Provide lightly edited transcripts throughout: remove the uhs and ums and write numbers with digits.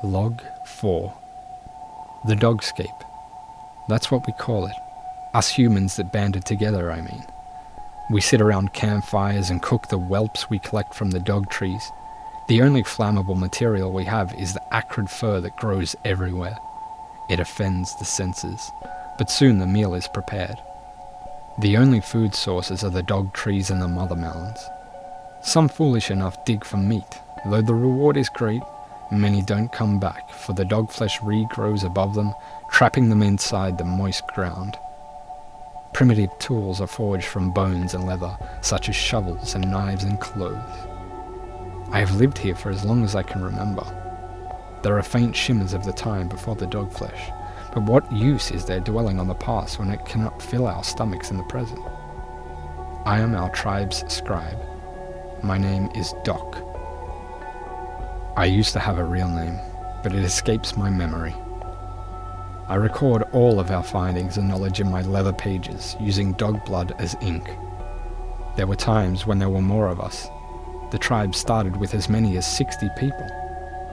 Log 4. The Dogscape. That's what we call it. Us humans that banded together, I mean. We sit around campfires and cook the whelps we collect from the dog trees. The only flammable material we have is the acrid fur that grows everywhere. It offends the senses, but soon the meal is prepared. The only food sources are the dog trees and the mother mounds. Some foolish enough dig for meat, though the reward is great. Many don't come back, for the dog flesh regrows above them, trapping them inside the moist ground. Primitive tools are forged from bones and leather, such as shovels and knives and clothes. I have lived here for as long as I can remember. There are faint shimmers of the time before the dog flesh, but what use is there dwelling on the past when it cannot fill our stomachs in the present? I am our tribe's scribe. My name is Doc. I used to have a real name, but it escapes my memory. I record all of our findings and knowledge in my leather pages, using dog blood as ink. There were times when there were more of us. The tribe started with as many as 60 people.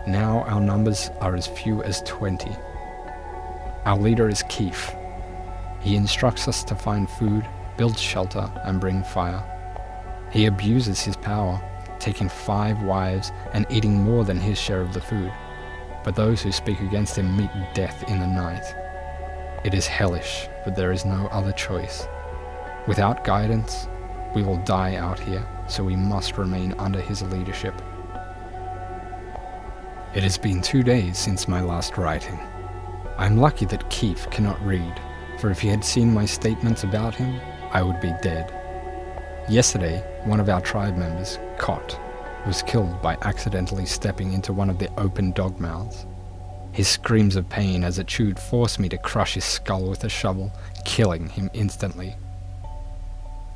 Now our numbers are as few as 20. Our leader is Keith. He instructs us to find food, build shelter, and bring fire. He abuses his power, taking 5 wives and eating more than his share of the food. But those who speak against him meet death in the night. It is hellish, but there is no other choice. Without guidance, we will die out here, so we must remain under his leadership. It has been 2 days since my last writing. I am lucky that Keith cannot read, for if he had seen my statements about him, I would be dead. Yesterday, one of our tribe members, Cot, was killed by accidentally stepping into one of the open dog mouths. His screams of pain as it chewed forced me to crush his skull with a shovel, killing him instantly.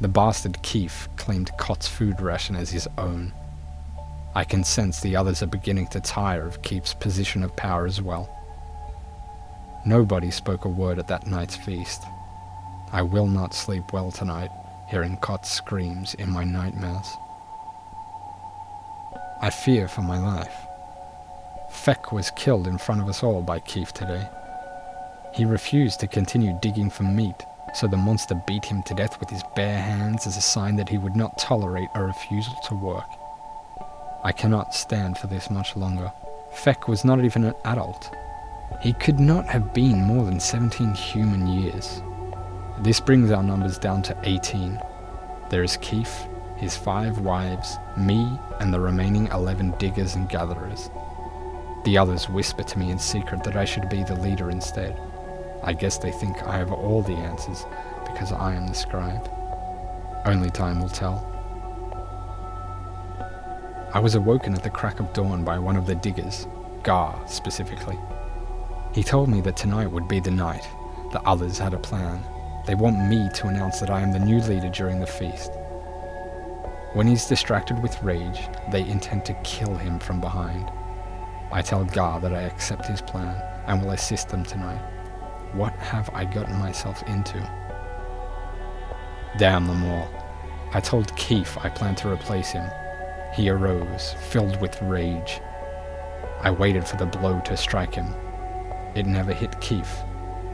The bastard Keith claimed Cot's food ration as his own. I can sense the others are beginning to tire of Keith's position of power as well. Nobody spoke a word at that night's feast. I will not sleep well tonight, hearing Cot's screams in my nightmares. I fear for my life. Feck was killed in front of us all by Keith today. He refused to continue digging for meat, so the monster beat him to death with his bare hands as a sign that he would not tolerate a refusal to work. I cannot stand for this much longer. Feck was not even an adult. He could not have been more than 17 human years. This brings our numbers down to 18. There is Keith, his 5 wives, me, and the remaining 11 diggers and gatherers. The others whisper to me in secret that I should be the leader instead. I guess they think I have all the answers because I am the scribe. Only time will tell. I was awoken at the crack of dawn by one of the diggers, Gar specifically. He told me that tonight would be the night. The others had a plan. They want me to announce that I am the new leader during the feast. When he's distracted with rage, they intend to kill him from behind. I tell Gar that I accept his plan and will assist them tonight. What have I gotten myself into? Damn them all. I told Keith I planned to replace him. He arose, filled with rage. I waited for the blow to strike him. It never hit Keith.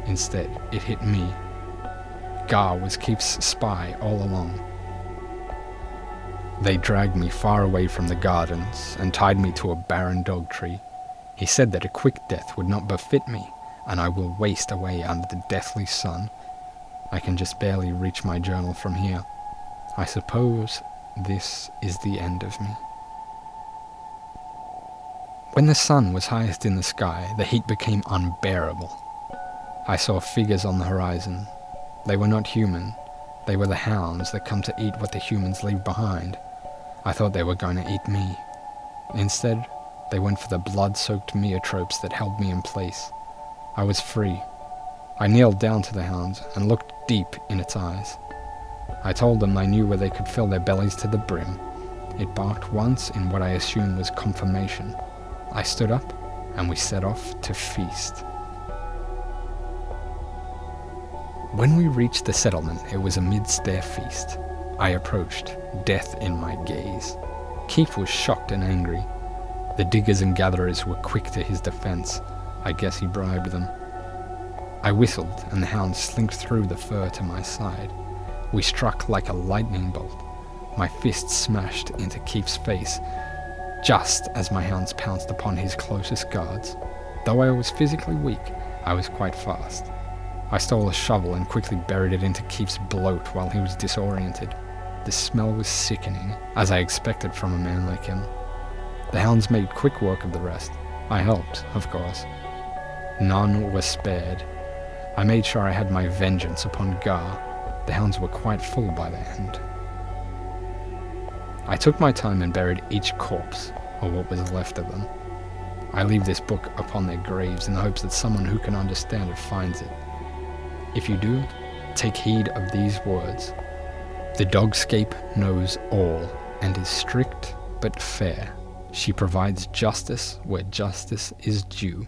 Instead, it hit me. Gar was Keith's spy all along. They dragged me far away from the gardens and tied me to a barren dog tree. He said that a quick death would not befit me, and I will waste away under the deathly sun. I can just barely reach my journal from here. I suppose this is the end of me. When the sun was highest in the sky, the heat became unbearable. I saw figures on the horizon. They were not human. They were the hounds that come to eat what the humans leave behind. I thought they were going to eat me. Instead, they went for the blood-soaked meotropes that held me in place. I was free. I kneeled down to the hound and looked deep in its eyes. I told them I knew where they could fill their bellies to the brim. It barked once in what I assumed was confirmation. I stood up, and we set off to feast. When we reached the settlement, it was amidst their feast. I approached, death in my gaze. Keith was shocked and angry. The diggers and gatherers were quick to his defence. I guess he bribed them. I whistled, and the hound slinked through the fur to my side. We struck like a lightning bolt. My fist smashed into Keith's face, just as my hounds pounced upon his closest guards. Though I was physically weak, I was quite fast. I stole a shovel and quickly buried it into Keith's bloat while he was disoriented. The smell was sickening, as I expected from a man like him. The hounds made quick work of the rest. I helped, of course. None were spared. I made sure I had my vengeance upon Gar. The hounds were quite full by the end. I took my time and buried each corpse, or what was left of them. I leave this book upon their graves in the hopes that someone who can understand it finds it. If you do, take heed of these words. The Dogscape knows all, and is strict but fair. She provides justice where justice is due.